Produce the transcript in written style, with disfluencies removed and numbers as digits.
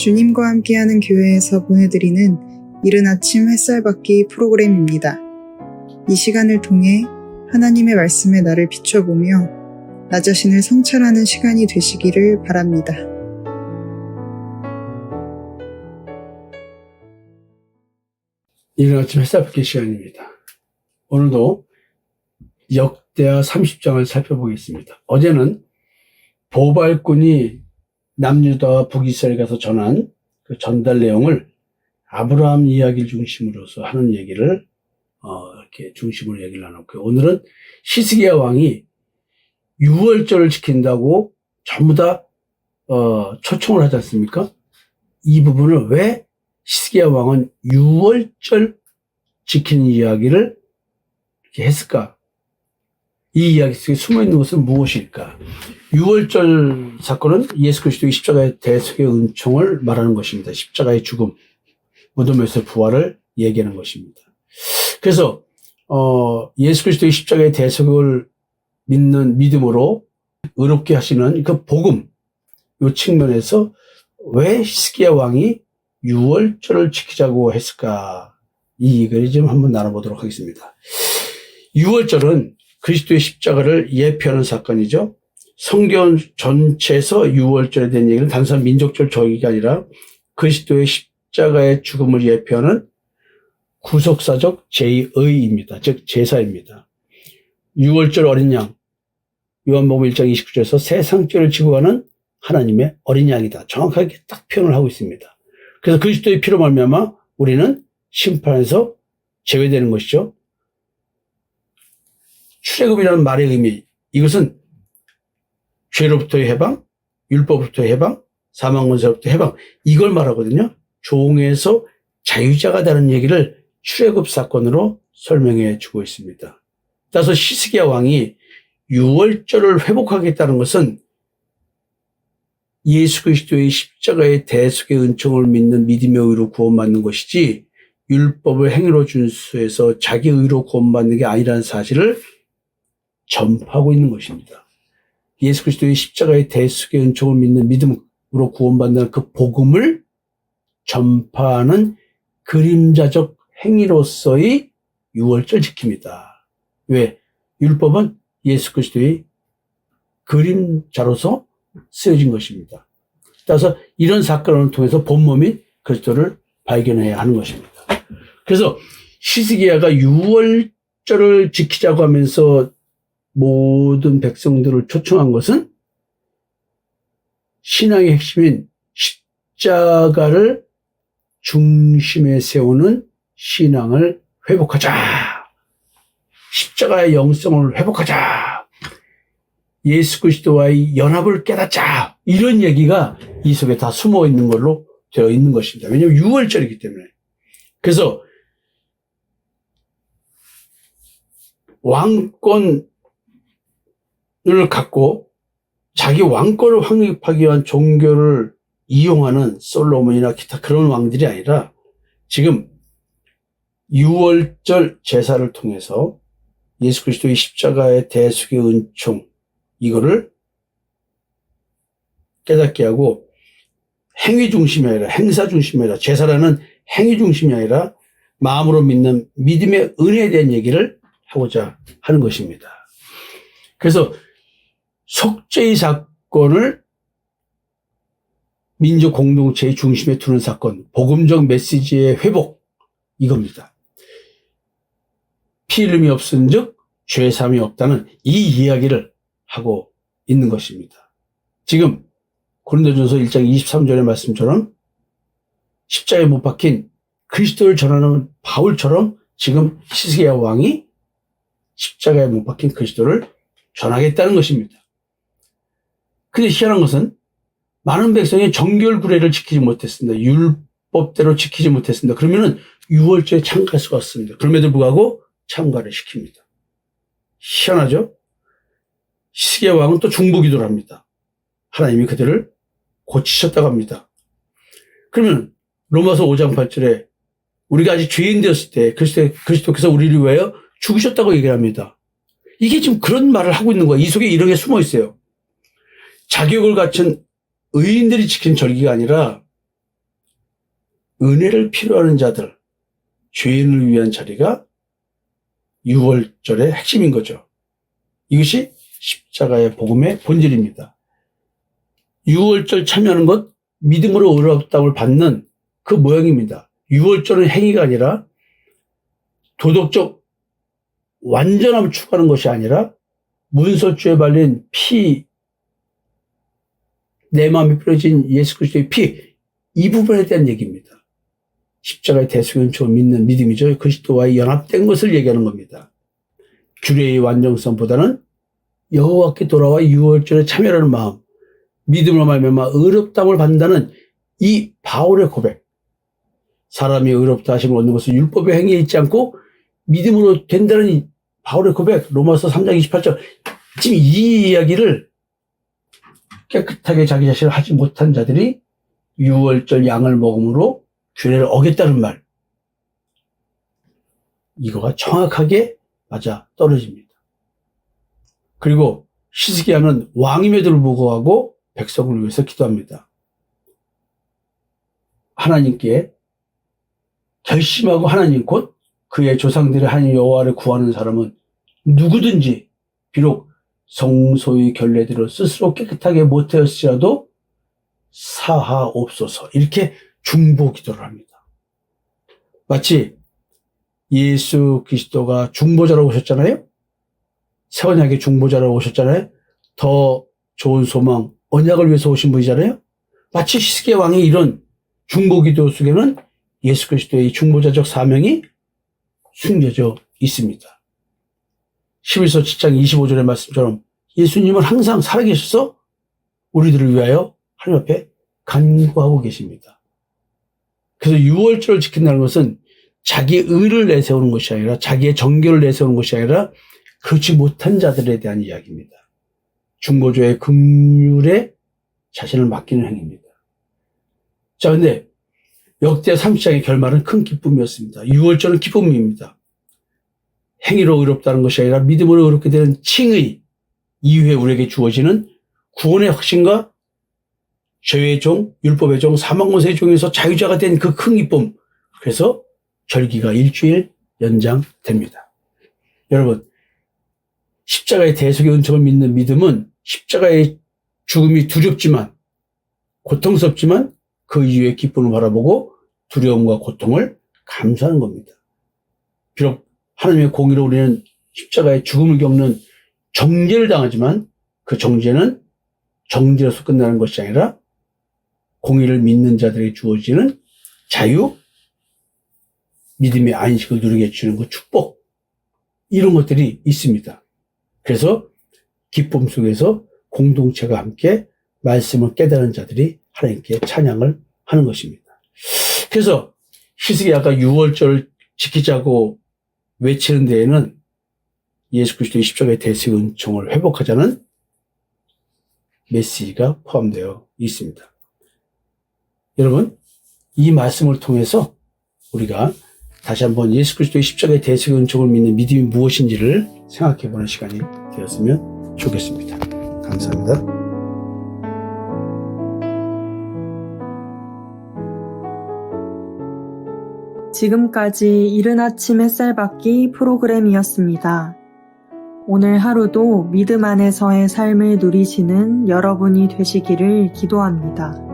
주님과 함께하는 교회에서 보내드리는 이른 아침 햇살 받기 프로그램입니다. 이 시간을 통해 하나님의 말씀에 나를 비춰보며 나 자신을 성찰하는 시간이 되시기를 바랍니다. 이른 아침 햇살 받기 시간입니다. 오늘도 역대하 30장을 살펴보겠습니다. 어제는 보발꾼이 남유다와 북이스라엘 가서 전한 그 전달 내용을 아브라함 이야기를 중심으로서 하는 얘기를 이렇게 중심으로 얘기를 나눴고요. 오늘은 히스기야 왕이 유월절을 지킨다고 전부 다 초청을 하지 않습니까? 이 부분을 왜 히스기야 왕은 유월절 지키는 이야기를 이렇게 했을까? 이 이야기 속에 숨어있는 것은 무엇일까? 유월절 사건은 예수 그리스도의 십자가의 대속의 은총을 말하는 것입니다. 십자가의 죽음, 무덤에서 부활을 얘기하는 것입니다. 그래서 예수 그리스도의 십자가의 대속을 믿는 믿음으로 의롭게 하시는 그 복음, 이 측면에서 왜 히스기야 왕이 유월절을 지키자고 했을까? 이 얘기를 좀 한번 나눠보도록 하겠습니다. 유월절은 그리스도의 십자가를 예표하는 사건이죠. 성경 전체에서 유월절에 대한 얘기는 단순한 민족적 절기가 아니라 그리스도의 십자가의 죽음을 예표하는 구속사적 제의입니다. 즉 제사입니다. 유월절 어린 양, 요한복음 1장 29절에서 세상 죄를 지고 가는 하나님의 어린 양이다. 정확하게 딱 표현을 하고 있습니다. 그래서 그리스도의 피로 말미암아 우리는 심판에서 제외되는 것이죠. 출애굽이라는 말의 의미, 이것은 죄로부터의 해방, 율법으로부터의 해방, 사망권세로부터의 해방, 이걸 말하거든요. 종에서 자유자가 되는 얘기를 출애굽 사건으로 설명해 주고 있습니다. 따라서 히스기야 왕이 유월절을 회복하겠다는 것은 예수 그리스도의 십자가의 대속의 은총을 믿는 믿음의 의로 구원받는 것이지 율법을 행위로 준수해서 자기 의로 구원받는 게 아니라는 사실을 전파하고 있는 것입니다. 예수 그리스도의 십자가의 대속의 은총을 믿는 믿음으로 구원받는 그 복음을 전파하는 그림자적 행위로서의 유월절 지킵니다. 왜? 율법은 예수 그리스도의 그림자로서 쓰여진 것입니다. 따라서 이런 사건을 통해서 본몸인 그리스도를 발견해야 하는 것입니다. 그래서 히스기야가 유월절을 지키자고 하면서 모든 백성들을 초청한 것은 신앙의 핵심인 십자가를 중심에 세우는 신앙을 회복하자. 십자가의 영성을 회복하자. 예수 그리스도와의 연합을 깨닫자. 이런 얘기가 이 속에 다 숨어 있는 걸로 되어 있는 것입니다. 왜냐하면 유월절이기 때문에. 그래서 왕권을 갖고 자기 왕권을 확립하기 위한 종교를 이용하는 솔로몬이나 기타 그런 왕들이 아니라 지금 유월절 제사를 통해서 예수 그리스도의 십자가의 대속의 은총, 이거를 깨닫게 하고 행위 중심이 아니라 행사 중심이 아니라 제사라는 행위 중심이 아니라 마음으로 믿는 믿음의 은혜에 대한 얘기를 하고자 하는 것입니다. 그래서 속죄의 사건을 민족 공동체의 중심에 두는 사건, 복음적 메시지의 회복, 이겁니다. 피 흘림이 없은 즉 죄사함이 없다는 이 이야기를 하고 있는 것입니다. 지금 고린도전서 1장 23절의 말씀처럼 십자가에 못 박힌 그리스도를 전하는 바울처럼 지금 히스기야 왕이 십자가에 못 박힌 그리스도를 전하겠다는 것입니다. 근데 희한한 것은 많은 백성이 정결 구례를 지키지 못했습니다. 율법대로 지키지 못했습니다. 그러면은 유월절에 참가할 수가 없습니다. 그럼에도 불구하고 참가를 시킵니다. 희한하죠? 히스기야 왕은 또 중보기도를 합니다. 하나님이 그들을 고치셨다고 합니다. 그러면 로마서 5장 8절에 우리가 아직 죄인 되었을 때 그리스도께서 우리를 위하여 죽으셨다고 얘기를 합니다. 이게 지금 그런 말을 하고 있는 거예요. 이 속에 이런 게 숨어 있어요. 자격을 갖춘 의인들이 지킨 절기가 아니라 은혜를 필요하는 자들, 죄인을 위한 자리가 유월절의 핵심인 거죠. 이것이 십자가의 복음의 본질입니다. 유월절 참여하는 것, 믿음으로 의롭다움을 받는 그 모양입니다. 유월절은 행위가 아니라 도덕적 완전함을 추구하는 것이 아니라 문설주에 발린 피, 내 마음에 뿌려진 예수 그리스도의 피, 이 부분에 대한 얘기입니다. 십자가의 대속연총을 믿는 믿음이죠. 그리스도와의 연합된 것을 얘기하는 겁니다. 규례의 완전성보다는 여호와께 돌아와 유월절에 참여하는 마음, 믿음으로 말미암아 의롭다함을 받는다는 이 바울의 고백. 사람이 의롭다 하심을 얻는 것은 율법의 행위에 있지 않고 믿음으로 된다는 이 바울의 고백, 로마서 3장 28절. 지금 이 이야기를 깨끗하게 자기 자신을 하지 못한 자들이 유월절 양을 먹음으로 규례를 어겼다는 말. 이거가 정확하게 맞아 떨어집니다. 그리고 히스기야는 왕임에도 불구하고 백성을 위해서 기도합니다. 하나님께 결심하고 하나님 곧 그의 조상들의 하나님 여호와를 구하는 사람은 누구든지 비록 성소의 결례대로 스스로 깨끗하게 못하였을지라도 사하옵소서, 이렇게 중보 기도를 합니다. 마치 예수 그리스도가 중보자라고 오셨잖아요. 새 언약의 중보자라고 오셨잖아요. 더 좋은 소망, 언약을 위해서 오신 분이잖아요. 마치 히스기야 왕의 이런 중보 기도 속에는 예수 그리스도의 중보자적 사명이 숨겨져 있습니다. 11서 7장 25절의 말씀처럼 예수님은 항상 살아계셔서 우리들을 위하여 하나님 앞에 간구하고 계십니다. 그래서 유월절을 지킨다는 것은 자기의 의를 내세우는 것이 아니라, 자기의 정결을 내세우는 것이 아니라 그렇지 못한 자들에 대한 이야기입니다. 중보자의 긍휼에 자신을 맡기는 행위입니다. 자, 근데 역대 30장의 결말은 큰 기쁨이었습니다. 유월절은 기쁨입니다. 행위로 의롭다는 것이 아니라 믿음으로 의롭게 되는 칭의 이후에 우리에게 주어지는 구원의 확신과 죄의 종, 율법의 종, 사망권세의 종에서 자유자가 된 그 큰 기쁨. 그래서 절기가 일주일 연장됩니다. 여러분, 십자가의 대속의 은총을 믿는 믿음은 십자가의 죽음이 두렵지만, 고통스럽지만 그 이후의 기쁨을 바라보고 두려움과 고통을 감수하는 겁니다. 비록 하나님의 공의로 우리는 십자가의 죽음을 겪는 정죄를 당하지만 그 정죄는 정죄로서 끝나는 것이 아니라 공의를 믿는 자들에게 주어지는 자유, 믿음의 안식을 누리게 해주는 그 축복, 이런 것들이 있습니다. 그래서 기쁨 속에서 공동체가 함께 말씀을 깨달은 자들이 하나님께 찬양을 하는 것입니다. 그래서 히스기야가 유월절을 지키자고 외치는 데에는 예수 그리스도의 십자가의 대속 은총을 회복하자는 메시지가 포함되어 있습니다. 여러분, 이 말씀을 통해서 우리가 다시 한번 예수 그리스도의 십자가의 대속 은총을 믿는 믿음이 무엇인지를 생각해보는 시간이 되었으면 좋겠습니다. 감사합니다. 지금까지 이른 아침 햇살 받기 프로그램이었습니다. 오늘 하루도 믿음 안에서의 삶을 누리시는 여러분이 되시기를 기도합니다.